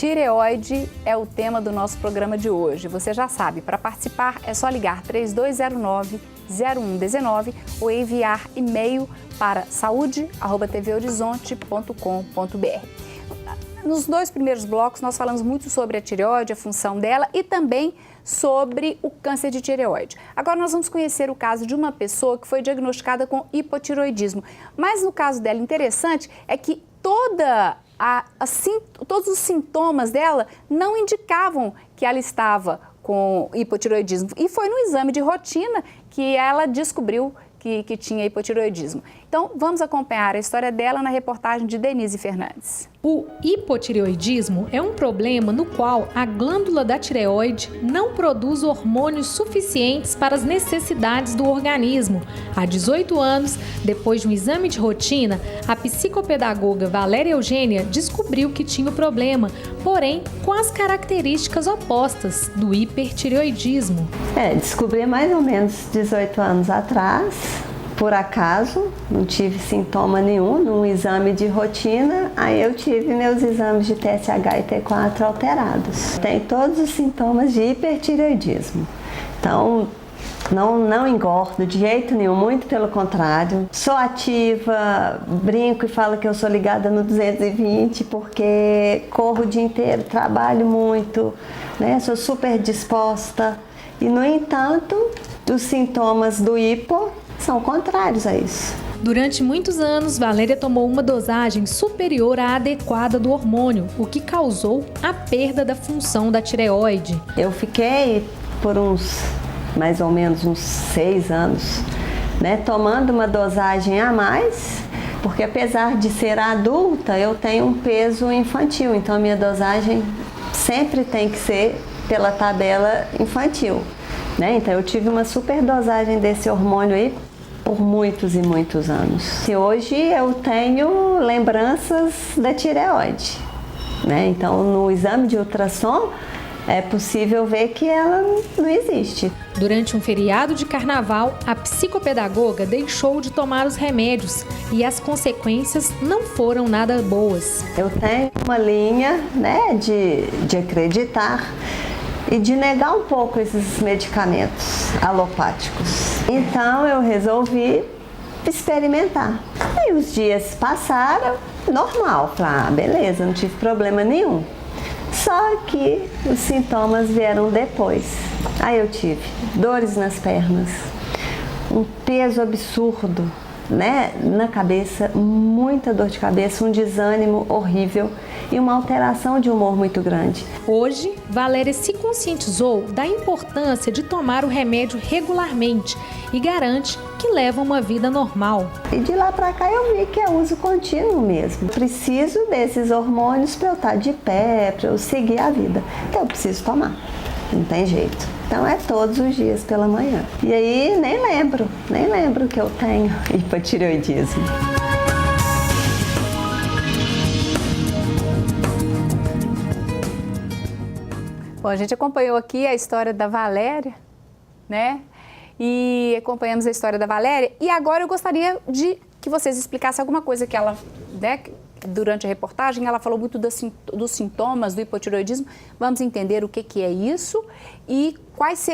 Tireoide é o tema do nosso programa de hoje. Você já sabe, para participar é só ligar 3209-0119 ou enviar e-mail para saude@tvhorizonte.com.br. Nos 2 primeiros blocos nós falamos muito sobre a tireoide, a função dela e também sobre o câncer de tireoide. Agora nós vamos conhecer o caso de uma pessoa que foi diagnosticada com hipotireoidismo. Mas no caso dela, interessante é que todos os sintomas dela não indicavam que ela estava com hipotireoidismo. E foi no exame de rotina que ela descobriu que tinha hipotireoidismo. Então, vamos acompanhar a história dela na reportagem de Denise Fernandes. O hipotireoidismo é um problema no qual a glândula da tireoide não produz hormônios suficientes para as necessidades do organismo. Há 18 anos, depois de um exame de rotina, a psicopedagoga Valéria Eugênia descobriu que tinha o problema, porém com as características opostas do hipertireoidismo. Descobri mais ou menos 18 anos atrás. Por acaso, não tive sintoma nenhum num exame de rotina, aí eu tive meus exames de TSH e T4 alterados. Tem todos os sintomas de hipertireoidismo. Então, não engordo de jeito nenhum, muito pelo contrário. Sou ativa, brinco e falo que eu sou ligada no 220 porque corro o dia inteiro, trabalho muito, né? Sou super disposta. E, no entanto, os sintomas do hipo são contrários a isso. Durante muitos anos, Valéria tomou uma dosagem superior à adequada do hormônio, o que causou a perda da função da tireoide. Eu fiquei por mais ou menos uns 6 anos, né, tomando uma dosagem a mais, porque apesar de ser adulta, eu tenho um peso infantil, então a minha dosagem sempre tem que ser pela tabela infantil, né? Então eu tive uma superdosagem desse hormônio aí por muitos e muitos anos. E hoje eu tenho lembranças da tireoide, né? Então no exame de ultrassom é possível ver que ela não existe. Durante um feriado de carnaval, a psicopedagoga deixou de tomar os remédios e as consequências não foram nada boas. Eu tenho uma linha, né, de acreditar e de negar um pouco esses medicamentos alopáticos. Então eu resolvi experimentar. E os dias passaram, normal, falei, beleza, não tive problema nenhum. Só que os sintomas vieram depois. Aí eu tive dores nas pernas, um peso absurdo, né, na cabeça, muita dor de cabeça, um desânimo horrível e uma alteração de humor muito grande. Hoje, Valéria se conscientizou da importância de tomar o remédio regularmente e garante que leva uma vida normal. E de lá pra cá eu vi que é uso contínuo mesmo. Preciso desses hormônios para eu estar de pé, para eu seguir a vida. Então eu preciso tomar, não tem jeito. Então é todos os dias pela manhã. E aí nem lembro que eu tenho hipotireoidismo. Bom, a gente acompanhou aqui a história da Valéria, né? E acompanhamos a história da Valéria. E agora eu gostaria de que vocês explicassem alguma coisa que ela, né, durante a reportagem, ela falou muito dos sintomas do hipotireoidismo. Vamos entender o que é isso e quais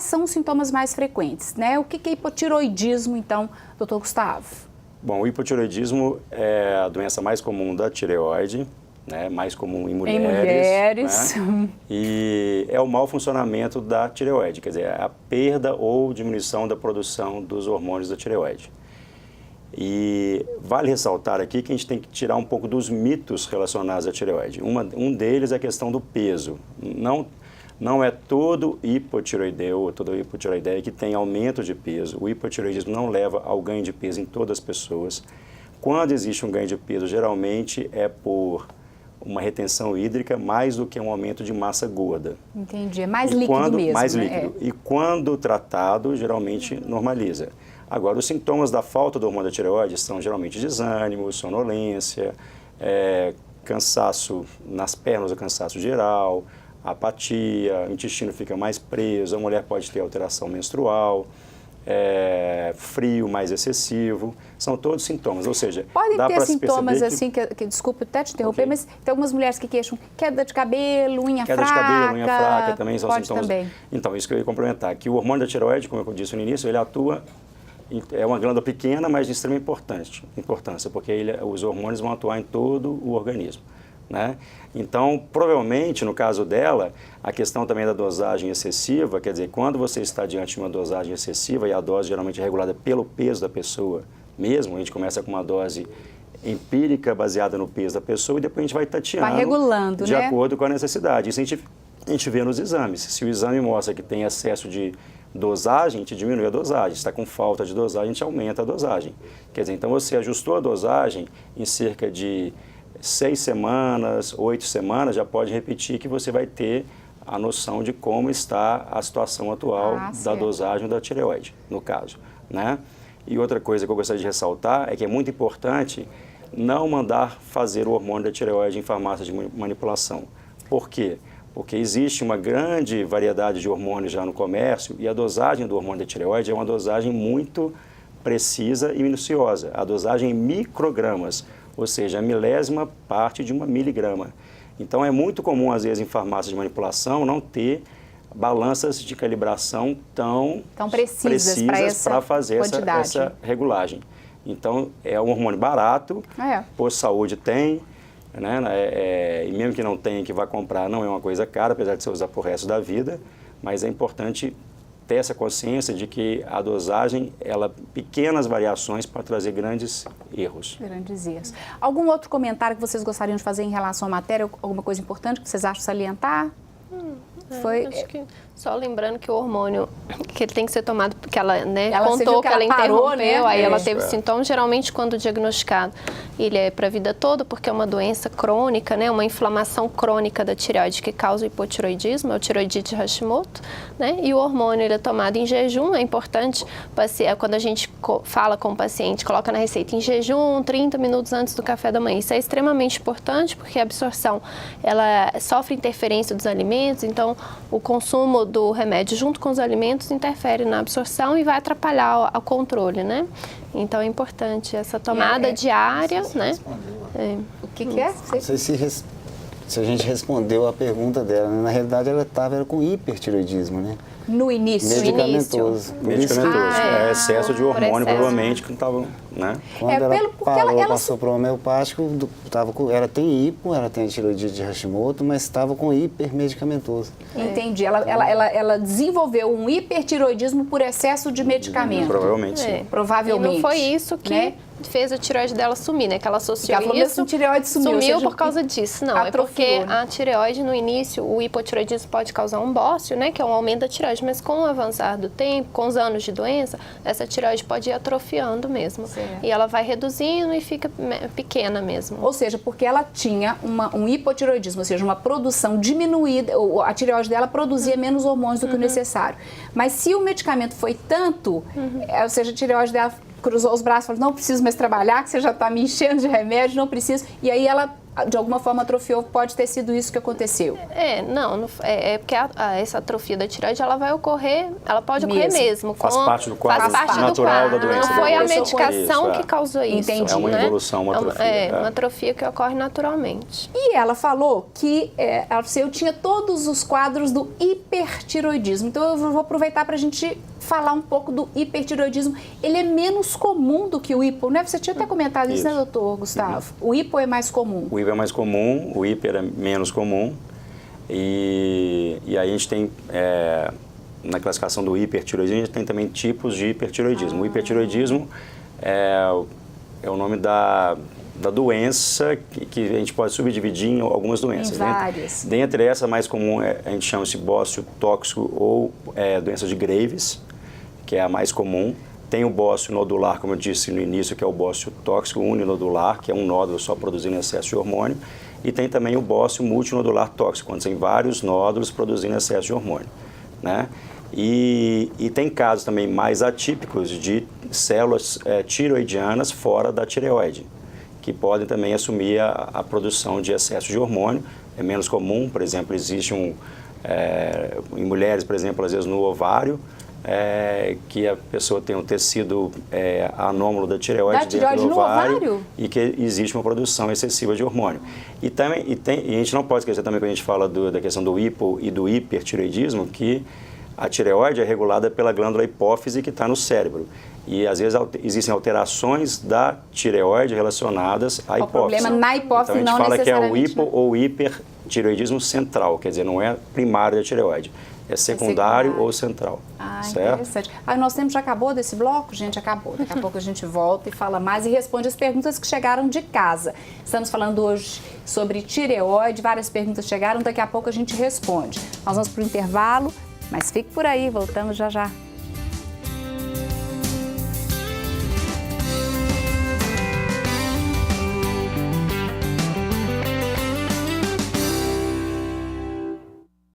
são os sintomas mais frequentes, né? O que é hipotireoidismo, então, doutor Gustavo? Bom, o hipotireoidismo é a doença mais comum da tireoide, né? Mais comum em mulheres. Né? E é o mau funcionamento da tireoide, quer dizer, a perda ou diminuição da produção dos hormônios da tireoide. E vale ressaltar aqui que a gente tem que tirar um pouco dos mitos relacionados à tireoide. Um deles é a questão do peso. Não é todo hipotireoideu ou toda hipotireoideia que tem aumento de peso. O hipotireoidismo não leva ao ganho de peso em todas as pessoas. Quando existe um ganho de peso, geralmente é por uma retenção hídrica mais do que um aumento de massa gorda. Entendi, é mais líquido mesmo. Mais né? líquido. E quando tratado, geralmente normaliza. Agora, os sintomas da falta do hormônio da tireoide são geralmente desânimo, sonolência, cansaço nas pernas, o cansaço geral, apatia, o intestino fica mais preso, a mulher pode ter alteração menstrual, frio mais excessivo, são todos sintomas, ou seja, podem dá ter pra se sintomas perceber assim, que desculpa até te interromper, mas tem algumas mulheres que queixam queda de cabelo, unha queda fraca. de cabelo, unha fraca também são pode sintomas. Também. Então, isso que eu ia complementar, que o hormônio da tireoide, como eu disse no início, ele atua, é uma glândula pequena, mas de extrema importância, porque os hormônios vão atuar em todo o organismo, né? Então, provavelmente, no caso dela, a questão também da dosagem excessiva, quer dizer, quando você está diante de uma dosagem excessiva, e a dose geralmente é regulada pelo peso da pessoa mesmo, a gente começa com uma dose empírica baseada no peso da pessoa e depois a gente vai tateando, vai regulando, de acordo com a necessidade. Isso a gente vê nos exames. Se o exame mostra que tem excesso de dosagem, a gente diminui a dosagem. Se está com falta de dosagem, a gente aumenta a dosagem. Quer dizer, então você ajustou a dosagem em cerca de 6 semanas, 8 semanas, já pode repetir que você vai ter a noção de como está a situação atual da dosagem da tireoide, no caso, né? E outra coisa que eu gostaria de ressaltar é que é muito importante não mandar fazer o hormônio da tireoide em farmácia de manipulação. Por quê? Porque existe uma grande variedade de hormônios já no comércio e a dosagem do hormônio da tireoide é uma dosagem muito precisa e minuciosa. A dosagem em microgramas, ou seja, a milésima parte de 1 miligrama. Então, é muito comum, às vezes, em farmácias de manipulação, não ter balanças de calibração tão precisas para fazer essa regulagem. Então, é um hormônio barato, por saúde tem, né? E mesmo que não tenha, que vá comprar, não é uma coisa cara, apesar de você usar para o resto da vida, mas é importante ter essa consciência de que a dosagem, pequenas variações pode trazer grandes erros. Grandes erros. Algum outro comentário que vocês gostariam de fazer em relação à matéria? Alguma coisa importante que vocês acham salientar? Acho que só lembrando que o hormônio, que ele tem que ser tomado, porque ela, ela contou que ela parou, interrompeu, aí ela teve sintomas, geralmente quando diagnosticado, ele é para a vida toda, porque é uma doença crônica, né, uma inflamação crônica da tireoide que causa o hipotireoidismo, é o tireoidite Hashimoto, né, e o hormônio ele é tomado em jejum, é importante, quando a gente fala com o paciente, coloca na receita em jejum, 30 minutos antes do café da manhã, isso é extremamente importante, porque a absorção, ela sofre interferência dos alimentos, então o consumo do remédio junto com os alimentos interfere na absorção e vai atrapalhar o controle, né? Então é importante essa tomada diária, né? O que é? Não sei se a gente respondeu a pergunta dela, né? Na realidade ela estava com hipertireoidismo, né? No início. Medicamentoso. Medicamentoso. Excesso de hormônio, provavelmente, que não estava, né? Quando ela passou para o homeopático, ela tem hipo, ela tem a tireoidite de Hashimoto, mas estava com hipermedicamentoso. Entendi. Ela desenvolveu um hipertireoidismo por excesso de medicamento. Provavelmente, sim. Provavelmente. E não foi isso que fez a tireoide dela sumir, né? Que ela associou isso. A tireoide sumiu por causa disso. Não, é porque a tireoide, no início, o hipotireoidismo pode causar um bócio, né? Que é um aumento da tireoide. Mas com o avançar do tempo, com os anos de doença, essa tireoide pode ir atrofiando mesmo. Certo. E ela vai reduzindo e fica pequena mesmo. Ou seja, porque ela tinha um hipotireoidismo, ou seja, uma produção diminuída, a tireoide dela produzia menos hormônios do que o necessário. Mas se o medicamento foi tanto, ou seja, a tireoide dela cruzou os braços e falou, não preciso mais trabalhar, que você já está me enchendo de remédio, não preciso. E aí ela, de alguma forma, atrofiou, pode ter sido isso que aconteceu. É porque essa atrofia da tireoide, ela vai ocorrer, ela pode ocorrer mesmo. Faz parte do quadro natural da doença. Não foi a medicação que causou isso. Entendi. É uma evolução, uma atrofia. Uma atrofia que ocorre naturalmente. E ela falou que eu tinha todos os quadros do hipertireoidismo. Então, eu vou aproveitar para a gente falar um pouco do hipertireoidismo. Ele é menos comum do que o hipo, né? Você tinha até comentado isso, né, doutor Gustavo? O hipo é mais comum. O hipo é mais comum, o hiper é menos comum. E aí a gente tem, na classificação do hipertireoidismo, a gente tem também tipos de hipertireoidismo. O hipertireoidismo é o nome da doença que a gente pode subdividir em algumas doenças. Em várias. Dentre essa, a mais comum, a gente chama de bócio tóxico ou doença de Graves, que é a mais comum. Tem o bócio nodular, como eu disse no início, que é o bócio tóxico uninodular, que é um nódulo só produzindo excesso de hormônio. E tem também o bócio multinodular tóxico, quando tem vários nódulos produzindo excesso de hormônio, né? E tem casos também mais atípicos de células tiroidianas fora da tireoide, que podem também assumir a produção de excesso de hormônio. É menos comum, por exemplo, existe em mulheres, por exemplo, às vezes no ovário, que a pessoa tem um tecido anômalo da tireoide, da tireoide dentro do ovário, no ovário e que existe uma produção excessiva de hormônio. E a gente não pode esquecer também, quando a gente fala da questão do hipo e do hipertireoidismo, que a tireoide é regulada pela glândula hipófise que está no cérebro. E, às vezes, existem alterações da tireoide relacionadas à hipófise. O problema na hipófise então, a gente fala que é o hipo né? ou hipertireoidismo central, quer dizer, não é primário da tireoide, é secundário ou central. Certo? Interessante. Nosso tempo já acabou desse bloco? Gente, acabou. Daqui a pouco a gente volta e fala mais e responde as perguntas que chegaram de casa. Estamos falando hoje sobre tireoide, várias perguntas chegaram, daqui a pouco a gente responde. Nós vamos para o intervalo, mas fique por aí, voltamos já já.